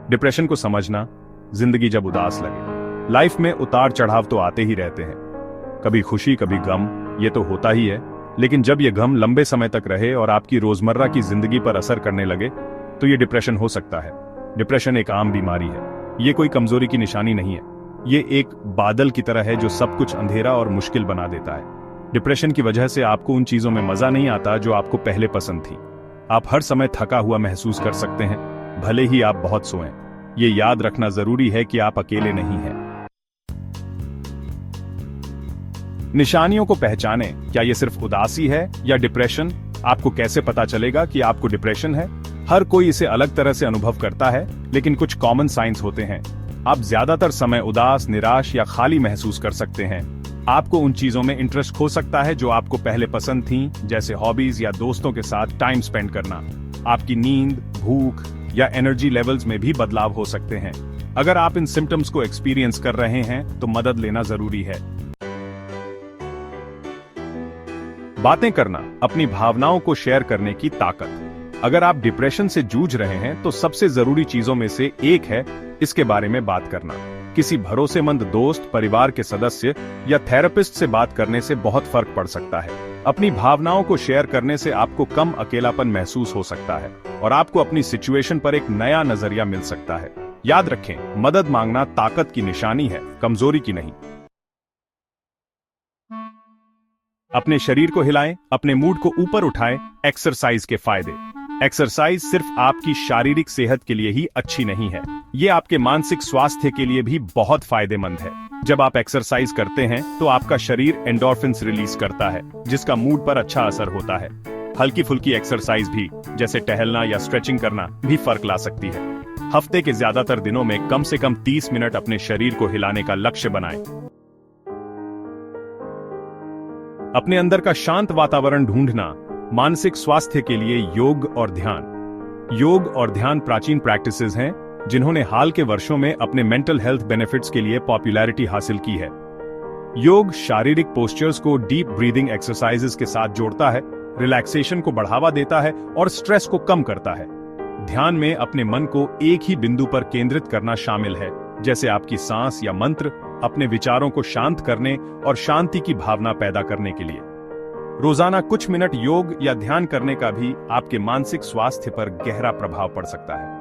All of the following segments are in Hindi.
डिप्रेशन को समझना, जिंदगी जब उदास लगे। लाइफ में उतार चढ़ाव तो आते ही रहते हैं, कभी खुशी कभी गम, ये तो होता ही है। लेकिन जब ये गम लंबे समय तक रहे और आपकी रोजमर्रा की जिंदगी पर असर करने लगे तो ये डिप्रेशन हो सकता है। डिप्रेशन एक आम बीमारी है, ये कोई कमजोरी की निशानी नहीं है। ये एक बादल की तरह है जो सब कुछ अंधेरा और मुश्किल बना देता है। डिप्रेशन की वजह से आपको उन चीजों में मजा नहीं आता जो आपको पहले पसंद थी। आप हर समय थका हुआ महसूस कर सकते हैं, भले ही आप बहुत सोएं। ये याद रखना जरूरी है कि आप अकेले नहीं हैं। निशानियों को पहचानें, क्या ये सिर्फ उदासी है या डिप्रेशन? आपको कैसे पता चलेगा कि आपको डिप्रेशन है? हर कोई इसे अलग तरह से अनुभव करता है, लेकिन कुछ कॉमन साइंस होते हैं। आप ज्यादातर समय उदास, निराश या खाली महसूस कर सकते हैं। आपको उन चीजों में इंटरेस्ट खो सकता है जो आपको पहले पसंद थीं, जैसे हॉबीज या दोस्तों के साथ टाइम स्पेंड करना। आपकी नींद, भूख या एनर्जी लेवल्स में भी बदलाव हो सकते हैं। अगर आप इन सिम्टम्स को एक्सपीरियंस कर रहे हैं तो मदद लेना जरूरी है। बातें करना, अपनी भावनाओं को शेयर करने की ताकत। अगर आप डिप्रेशन से जूझ रहे हैं तो सबसे जरूरी चीजों में से एक है इसके बारे में बात करना। किसी भरोसेमंद दोस्त, परिवार के सदस्य या थेरेपिस्ट से बात करने से बहुत फर्क पड़ सकता है। अपनी भावनाओं को शेयर करने से आपको कम अकेलापन महसूस हो सकता है और आपको अपनी सिचुएशन पर एक नया नजरिया मिल सकता है। याद रखें, मदद मांगना ताकत की निशानी है, कमजोरी की नहीं। अपने शरीर को हिलाएं, अपने मूड को ऊपर उठाएं। एक्सरसाइज के फायदे। एक्सरसाइज सिर्फ आपकी शारीरिक सेहत के लिए ही अच्छी नहीं है, ये आपके मानसिक स्वास्थ्य के लिए भी बहुत फायदेमंद है। जब आप एक्सरसाइज करते हैं तो आपका शरीर एंडोर्फिन्स रिलीज करता है, जिसका मूड पर अच्छा असर होता है। हल्की फुल्की एक्सरसाइज भी, जैसे टहलना या स्ट्रेचिंग करना, भी फर्क ला सकती है। हफ्ते के ज्यादातर दिनों में कम से कम 30 मिनट अपने शरीर को हिलाने का लक्ष्य बनाएं। अपने अंदर का शांत वातावरण ढूंढना। मानसिक स्वास्थ्य के लिए योग और ध्यान। योग और ध्यान प्राचीन प्रैक्टिसेस हैं जिन्होंने हाल के वर्षों में अपने मेंटल हेल्थ बेनिफिट्स के लिए पॉपुलैरिटी हासिल की है। योग शारीरिक पोस्चर्स को डीप ब्रीदिंग एक्सरसाइजेस के साथ जोड़ता है, रिलैक्सेशन को बढ़ावा देता है और स्ट्रेस को कम करता है। ध्यान में अपने मन को एक ही बिंदु पर केंद्रित करना शामिल है, जैसे आपकी सांस या मंत्र, अपने विचारों को शांत करने और शांति की भावना पैदा करने के लिए। रोजाना कुछ मिनट योग या ध्यान करने का भी आपके मानसिक स्वास्थ्य पर गहरा प्रभाव पड़ सकता है।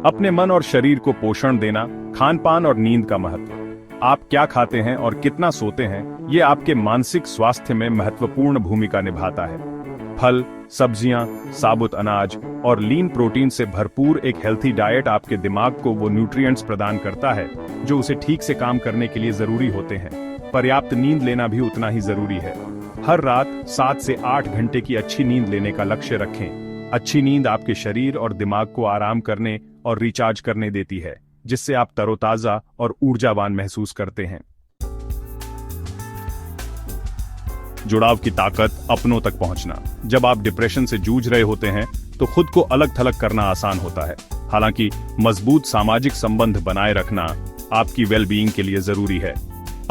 अपने मन और शरीर को पोषण देना। खान पान और नींद का महत्व। आप क्या खाते हैं और कितना सोते हैं, ये आपके मानसिक स्वास्थ्य में महत्वपूर्ण भूमिका निभाता है। फल, सब्जियां, साबुत अनाज और लीन प्रोटीन से भरपूर एक हेल्थी डाइट आपके दिमाग को वो न्यूट्रिएंट्स प्रदान करता है जो उसे ठीक से काम करने के लिए जरूरी होते हैं। पर्याप्त नींद लेना भी उतना ही जरूरी है। हर रात 7 से 8 घंटे की अच्छी नींद लेने का लक्ष्य रखें। अच्छी नींद आपके शरीर और दिमाग को आराम करने और रिचार्ज करने देती है, जिससे आप तरोताजा और ऊर्जावान महसूस करते हैं। जुड़ाव की ताकत, अपनों तक पहुंचना। जब आप डिप्रेशन से जूझ रहे होते हैं तो खुद को अलग थलग करना आसान होता है। हालांकि मजबूत सामाजिक संबंध बनाए रखना आपकी वेलबीइंग के लिए जरूरी है।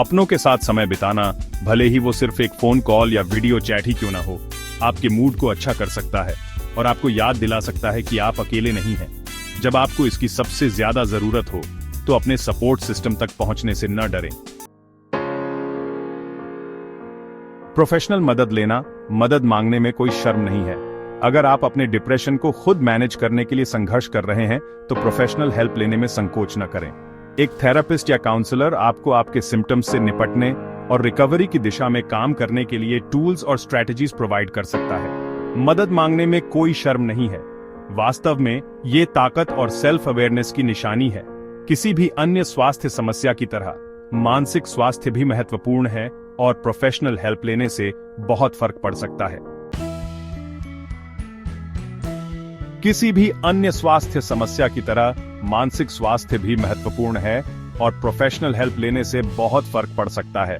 अपनों के साथ समय बिताना, भले ही वो सिर्फ एक फोन कॉल या वीडियो चैट ही क्यों ना हो, आपके मूड को अच्छा कर सकता है और आपको याद दिला सकता है कि आप अकेले नहीं हैं। जब आपको इसकी सबसे ज्यादा जरूरत हो तो अपने सपोर्ट सिस्टम तक पहुंचने से न डरें। प्रोफेशनल मदद लेना। मदद मांगने में कोई शर्म नहीं है। अगर आप अपने डिप्रेशन को खुद मैनेज करने के लिए संघर्ष कर रहे हैं तो प्रोफेशनल हेल्प लेने में संकोच न करें। एक थेरेपिस्ट या काउंसलर आपको आपके सिम्टम्स से निपटने और रिकवरी की दिशा में काम करने के लिए टूल्स और स्ट्रेटजीज प्रोवाइड कर सकता है। मदद मांगने में कोई शर्म नहीं है। वास्तव में ये ताकत और सेल्फ अवेयरनेस की निशानी है। किसी भी अन्य स्वास्थ्य समस्या की तरह मानसिक स्वास्थ्य भी महत्वपूर्ण है और प्रोफेशनल हेल्प लेने से बहुत फर्क पड़ सकता है। किसी भी अन्य स्वास्थ्य समस्या की तरह मानसिक स्वास्थ्य भी महत्वपूर्ण है और प्रोफेशनल हेल्प लेने से बहुत फर्क पड़ सकता है।